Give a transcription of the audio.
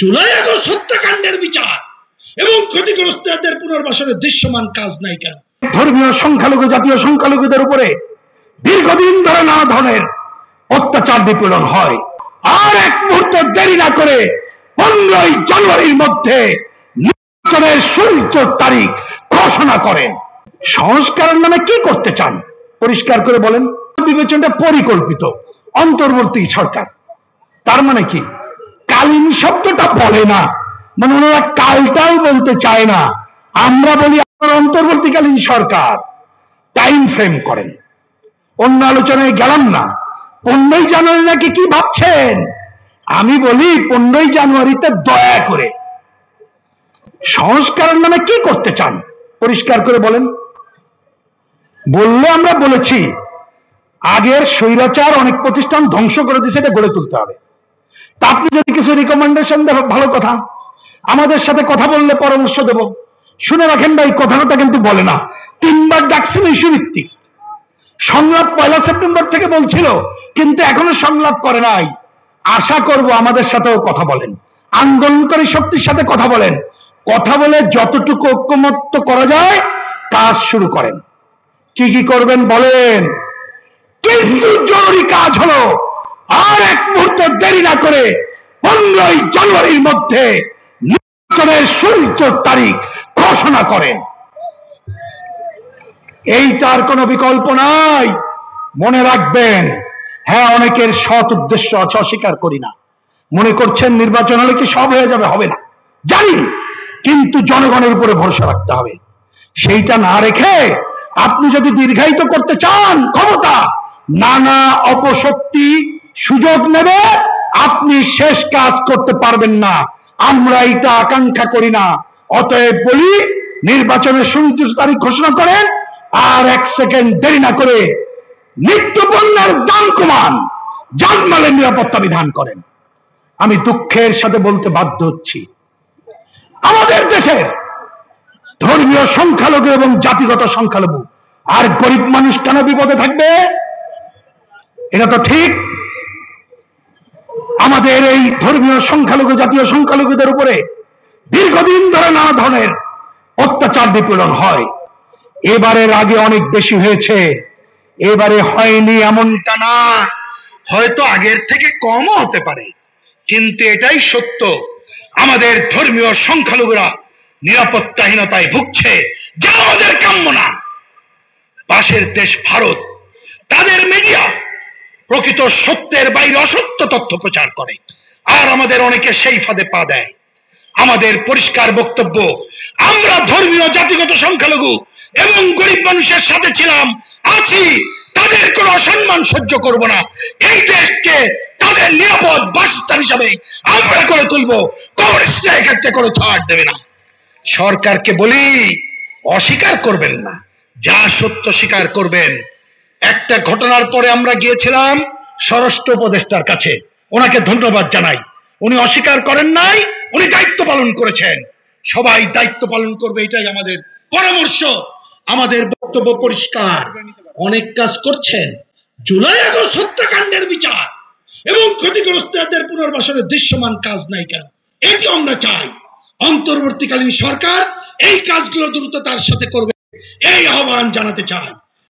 July August হত্যাকাণ্ডের বিচার এবং ক্ষতিগ্রস্তদের পুনর্বাসনের দৃশ্যমান কাজ নাই কেন? ধর্মীয় সংখ্যালঘু জাতীয় সংখ্যালঘুদের উপরে দীর্ঘদিন ধরে নানা ধরনের অত্যাচার নিপীড়ন হয়, আর এক মুহূর্ত দেরি না করে 15ই জানুয়ারির মধ্যে নির্বাচনের সুনির্দিষ্ট তারিখ ঘোষণা করেন। সংস্কারের নামে কি করতে চান পরিষ্কার করে বলেন। বিবেচনাটা পরিকল্পিত অন্তর্বর্তী সরকার, তার মানে কি? কালীন শব্দটা বলে না, মানে ওনারা কালটাই বলতে চায় না। আমরা বলি আপনার অন্তর্বর্তীকালীন সরকার, টাইম ফ্রেম করেন। অন্য আলোচনায় গেলাম না। 15ই জানুয়ারি নাকি কি ভাবছেন? আমি বলি 15ই জানুয়ারিতে দয়া করে সংস্কারের নামে কি করতে চান পরিষ্কার করে বলেন। বললে আমরা বলেছি আগের স্বৈরাচার অনেক প্রতিষ্ঠান ধ্বংস করে দিয়েছে, এটা গড়ে তুলতে হবে। তা আপনি যদি কিছু রিকমেন্ডেশন দেন ভালো কথা, আমাদের সাথে কথা বললে পরামর্শ দেব। শুনে রাখেন ভাই, কথাটা কিন্তু বলে না। 3বার ডাকছেন ইস্যু ভিত্তিক সংলাপ 1 সেপ্টেম্বর থেকে বলছিল, কিন্তু এখনো সংলাপ করে নাই। আশা করব আমাদের সাথেও কথা বলেন, আন্দোলনকারী শক্তির সাথে কথা বলেন, কথা বলে যতটুকু ঐক্যমত্য করা যায় কাজ শুরু করেন। কি কি করবেন বলেন। কিন্তু জরুরি কাজ হলো আর এক মুহূর্ত দেরি না করে 15ই জানুয়ারির মধ্যে নির্বাচনের সুনির্দিষ্ট তারিখ ঘোষণা করেন। এইটার কোনো বিকল্প নাই, মনে রাখবেন। হ্যাঁ, অনেকের সৎ উদ্দেশ্য আছে, অস্বীকার করি না। মনে করছেন নির্বাচন হলে কি সব হয়ে যাবে? হবে না জানি, কিন্তু জনগণের উপরে ভরসা রাখতে হবে। সেইটা না রেখে আপনি যদি দীর্ঘায়িত করতে চান ক্ষমতা, নানা অপশক্তি সুযোগ নেবে, আপনি শেষ কাজ করতে পারবেন না। আমরা এটা আকাঙ্ক্ষা করি না। অতএব বলি, নির্বাচনের সুনির্দিষ্ট তারিখ ঘোষণা করেন, আর 1 সেকেন্ড দেরি না করে নিত্যপণ্যের দাম কমান, জানমালের নিরাপত্তা বিধান করেন। আমি দুঃখের সাথে বলতে বাধ্য হচ্ছি, আমাদের দেশের ধর্মীয় সংখ্যালঘু এবং জাতিগত সংখ্যালঘু আর গরিব মানুষ কেন বিপদে থাকবে? এটা তো ঠিক। আমাদের এই ধর্মীয় সংখ্যালঘু জাতীয় সংখ্যালঘুদের উপরে দীর্ঘদিন ধরে নানা ধরনের অত্যাচার নিপীড়ন হয়। এবারের আগে অনেক বেশি হয়েছে, এবারে হয়নি এমনটা না, হয়তো আগের থেকে কমও হতে পারে, কিন্তু এটাই সত্য, আমাদের ধর্মীয় সংখ্যালঘুরা নিরাপত্তাহীনতায় ভুগছে, যা আমাদের কাম্য না। পাশের দেশ ভারত, তাদের মিডিয়া প্রকৃত সত্যের বাইরে অসত্য তথ্য প্রচার করে, আর আমাদের অনেকে সেই ফাঁদে পা দেয়। আমাদের পরিষ্কার বক্তব্য, আমরা ধর্মীয় জাতিগত সংখ্যালঘু এবং গরিব মানুষের সাথে ছিলাম, আছি, তাদের কোন অসম্মান সহ্য করব না। এই দেশকে তাদের নিরাপদ বাসস্থান হিসাবে আমরা করে তুলবো, কমিউনিস্টরা এক্ষেত্রে করে ছাড় দেবে না। সরকারকে বলি, অস্বীকার করবেন না, যা সত্য স্বীকার করবেন। একটা ঘটনার পরে আমরা গিয়েছিলাম স্বরাষ্ট্র উপদেষ্টার কাছে, ওনাকে ধন্যবাদ জানাই। উনি অস্বীকার করেন নাই, উনি দায়িত্ব পালন করেছেন। সবাই দায়িত্ব পালন করবে, এটাই আমাদের পরামর্শ। আমাদের বক্তব্য পরিষ্কার, অনেক কাজ করছেন। জুলাই আগস্ট হত্যাকাণ্ডের বিচার এবং ক্ষতিগ্রস্তদের পুনর্বাসনের দৃশ্যমান কাজ নাই কেন? এটি আমরা চাই। অন্তর্বর্তীকালীন সরকার এই কাজগুলো দ্রুততার সাথে করবে, এই আহ্বান জানাতে চাই।